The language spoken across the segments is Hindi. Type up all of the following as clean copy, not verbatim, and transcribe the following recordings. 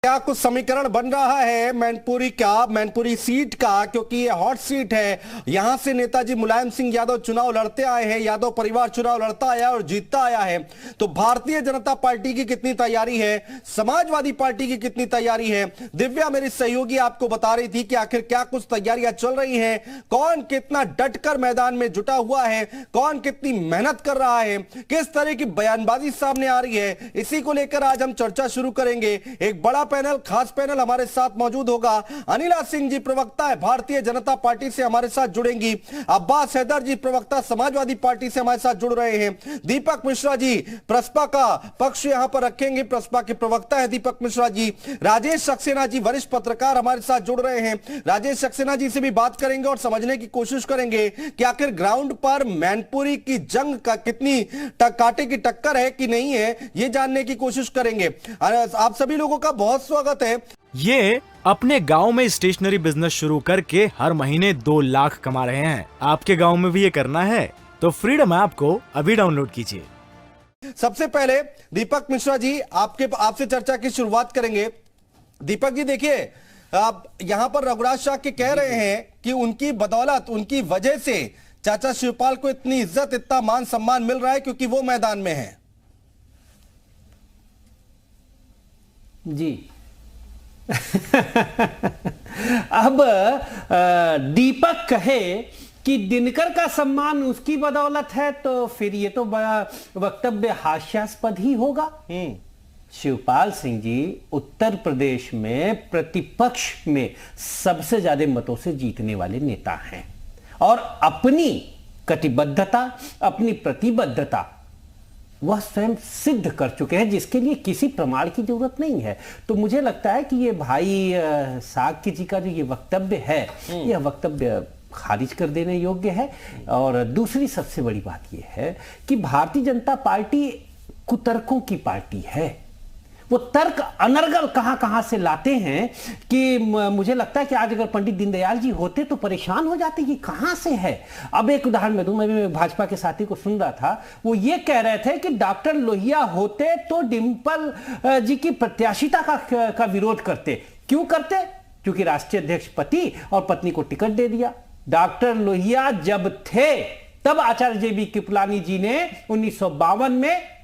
क्या कुछ समीकरण बन रहा है मैनपुरी सीट का, क्योंकि ये हॉट सीट है। यहां से नेताजी मुलायम सिंह यादव चुनाव लड़ते आए हैं, यादव परिवार चुनाव लड़ता आया और जीतता आया है। तो भारतीय जनता पार्टी की कितनी तैयारी है, समाजवादी पार्टी की कितनी तैयारी है, दिव्या मेरी सहयोगी आपको बता रही थी कि आखिर क्या कुछ तैयारियां चल रही हैं, कौन कितना डटकर मैदान में जुटा हुआ है, कौन कितनी मेहनत कर रहा है, किस तरह की बयानबाजी सामने आ रही है। इसी को लेकर आज हम चर्चा शुरू करेंगे। एक बड़ा पैनल, खास पैनल हमारे साथ मौजूद होगा। अनिला सिंह जी प्रवक्ता है भारतीय जनता पार्टी से हमारे साथ जुड़ेंगी। अब्बास हैदर जी प्रवक्ता समाजवादी पार्टी से हमारे साथ जुड़ रहे हैं। दीपक मिश्रा जी प्रसपा का पक्ष यहां पर रखेंगे, प्रसपा के प्रवक्ता है दीपक मिश्रा जी। राजेश सक्सेना जी वरिष्ठ पत्रकार हमारे साथ जुड़ रहे हैं। राजेश सक्सेना जी से भी बात करेंगे और समझने की कोशिश करेंगे कि आखिर ग्राउंड पर मैनपुरी की जंग का कितनी कांटे की टक्कर है कि नहीं है, यह जानने की कोशिश करेंगे। आप सभी लोगों का बहुत स्वागत है। ये अपने गांव में स्टेशनरी बिजनेस शुरू करके हर महीने 2 लाख कमा रहे हैं। आपके गांव में भी ये करना है तो फ्रीडम ऐप को अभी डाउनलोड कीजिए। सबसे पहले दीपक मिश्रा जी आपसे चर्चा की शुरुआत करेंगे। दीपक जी देखिए, आप यहां पर रघुराज शाह के कह रहे हैं कि उनकी बदौलत, उनकी वजह से चाचा शिवपाल को इतनी इज्जत, इतना मान सम्मान मिल रहा है क्योंकि वो मैदान में है। जी अब दीपक कहे कि दिनकर का सम्मान उसकी बदौलत है तो फिर ये तो बड़ा वक्तव्य हास्यास्पद ही होगा। शिवपाल सिंह जी उत्तर प्रदेश में प्रतिपक्ष में सबसे ज्यादा मतों से जीतने वाले नेता हैं और अपनी कटिबद्धता, अपनी प्रतिबद्धता वह स्वयं सिद्ध कर चुके हैं, जिसके लिए किसी प्रमाण की जरूरत नहीं है। तो मुझे लगता है कि ये भाई साक्य जी का जो ये वक्तव्य है, यह वक्तव्य खारिज कर देने योग्य है। और दूसरी सबसे बड़ी बात यह है कि भारतीय जनता पार्टी कुतर्कों की पार्टी है। वो तर्क अनर्गल कहां कहां से लाते हैं कि मुझे लगता है कि आज अगर पंडित दीनदयाल जी होते तो परेशान हो जाते कि कहां से है। अब एक उदाहरण मैं दूं, मैं भी भाजपा के साथी को सुन रहा था, वो ये कह रहे थे कि डॉक्टर लोहिया होते तो डिंपल जी की प्रत्याशिता का विरोध करते। क्यों करते? क्योंकि राष्ट्रीय अध्यक्ष पति और पत्नी को टिकट दे दिया। डॉक्टर लोहिया जब थे तब आचार्य JB कृपलानी जी ने 1952 में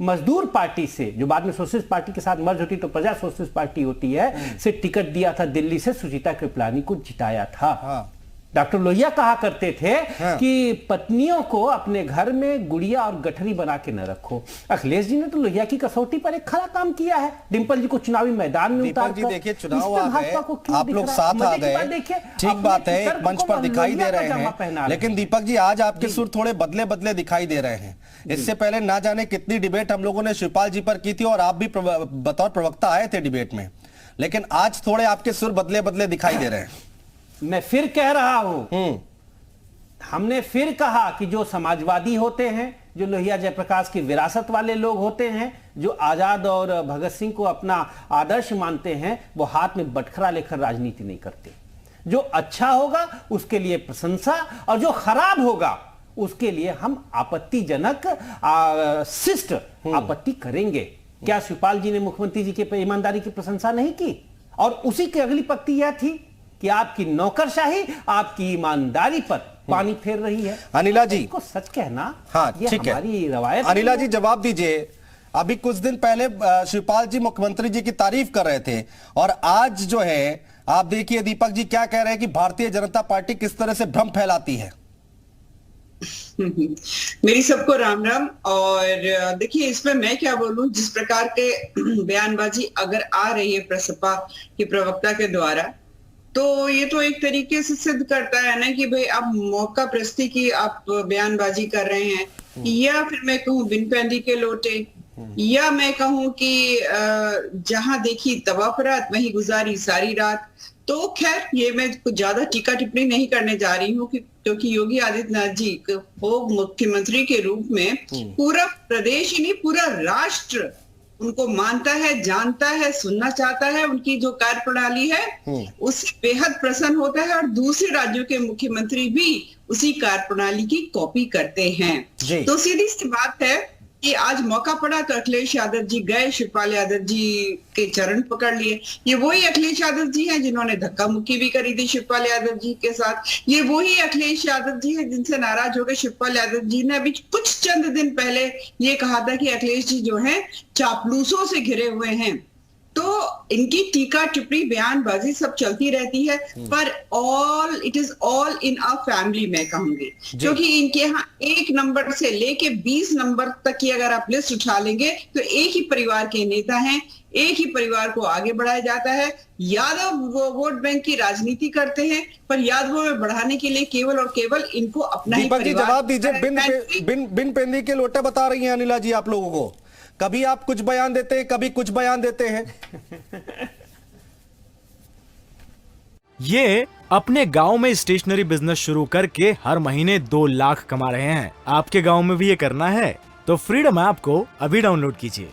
मजदूर पार्टी से, जो बाद में सोशलिस्ट पार्टी के साथ मर्ज होती तो प्रजा सोशलिस्ट पार्टी होती है, से टिकट दिया था, दिल्ली से सुचिता कृपलानी को जिताया था। डॉक्टर लोहिया कहा करते थे कि पत्नियों को अपने घर में गुड़िया और गठरी बना के न रखो। अखिलेश जी ने तो लोहिया की कसौटी पर एक खरा काम किया है, डिंपल जी को चुनावी मैदान में उतार कर। देखिए चुनाव आ गए, आप लोग साथ आ गए, ठीक बात है, एक मंच पर दिखाई दे रहे हैं। लेकिन दीपक जी आज आपके सुर थोड़े बदले बदले दिखाई दे रहे हैं। इससे पहले ना जाने कितनी डिबेट हम लोगों ने शिवपाल जी पर की थी और आप भी बतौर प्रवक्ता आए थे डिबेट में, लेकिन आज थोड़े आपके सुर बदले बदले दिखाई दे रहे हैं। मैं फिर कह रहा हूं, हमने फिर कहा कि जो समाजवादी होते हैं, जो लोहिया जयप्रकाश की विरासत वाले लोग होते हैं, जो आजाद और भगत सिंह को अपना आदर्श मानते हैं, वो हाथ में बटखरा लेकर राजनीति नहीं करते। जो अच्छा होगा उसके लिए प्रशंसा और जो खराब होगा उसके लिए हम आपत्तिजनक शिष्ट आपत्ति करेंगे। क्या शिवपाल जी ने मुख्यमंत्री जी के ईमानदारी की प्रशंसा नहीं की? और उसी की अगली पंक्ति यह थी कि आपकी नौकरशाही आपकी ईमानदारी पर पानी फेर रही है। अनिला जी को सच कहना, हाँ ठीक है, हमारी रवायत। अनिला जी जवाब दीजिए। अभी कुछ दिन पहले शिवपाल जी मुख्यमंत्री जी की तारीफ कर रहे थे और आज जो है आप देखिए दीपक जी क्या कह रहे हैं कि भारतीय जनता पार्टी किस तरह से भ्रम फैलाती है। मेरी सबको राम राम। और देखिए इसमें मैं क्या बोलूं, जिस प्रकार के बयानबाजी अगर आ रही है प्रसपा के प्रवक्ता के द्वारा, तो ये तो एक तरीके से सिद्ध करता है ना कि भाई आप मौका प्रस्ती की आप बयानबाजी कर रहे हैं, या फिर मैं कहूँ बिन पैंदी के लोटे, या मैं कहूँ कि जहां देखी तवाफरात वहीं गुजारी सारी रात। तो खैर ये मैं कुछ ज्यादा टीका टिप्पणी नहीं करने जा रही हूँ क्योंकि योगी आदित्यनाथ जी को मुख्यमंत्री के रूप में पूरा प्रदेश ही नहीं पूरा राष्ट्र उनको मानता है, जानता है, सुनना चाहता है। उनकी जो कार्यप्रणाली है उससे बेहद प्रसन्न होता है और दूसरे राज्यों के मुख्यमंत्री भी उसी कार्यप्रणाली की कॉपी करते हैं। तो सीधी सी बात है कि आज मौका पड़ा तो अखिलेश यादव जी गए, शिवपाल यादव जी के चरण पकड़ लिए। ये वही अखिलेश यादव जी हैं जिन्होंने धक्का मुक्की भी करी थी शिवपाल यादव जी के साथ। ये वही अखिलेश यादव जी हैं जिनसे नाराज हो गए शिवपाल यादव जी ने अभी कुछ चंद दिन पहले ये कहा था कि अखिलेश जी जो हैं चापलूसों से घिरे हुए हैं। तो इनकी टीका टिप्पणी बयानबाजी सब चलती रहती है, पर it is all in a family मैं कहूंगी, क्योंकि इनके यहाँ 1 नंबर से लेके 20 नंबर तक की अगर आप लिस्ट उठा लेंगे तो एक ही परिवार के नेता हैं, एक ही परिवार को आगे बढ़ाया जाता है। यादव वो वोट बैंक की राजनीति करते हैं, पर यादवों में बढ़ाने के लिए केवल और केवल इनको अपना ही दीपक जी परिवार जवाब दीजिए, बिन पेंदी के लोटे बता रही हैं अनिला जी आप लोगों को। कभी आप कुछ बयान देते हैं, कभी कुछ बयान देते हैं। ये अपने गांव में स्टेशनरी बिजनेस शुरू करके हर महीने 2 लाख कमा रहे हैं। आपके गांव में भी ये करना है तो फ्रीडम ऐप को अभी डाउनलोड कीजिए।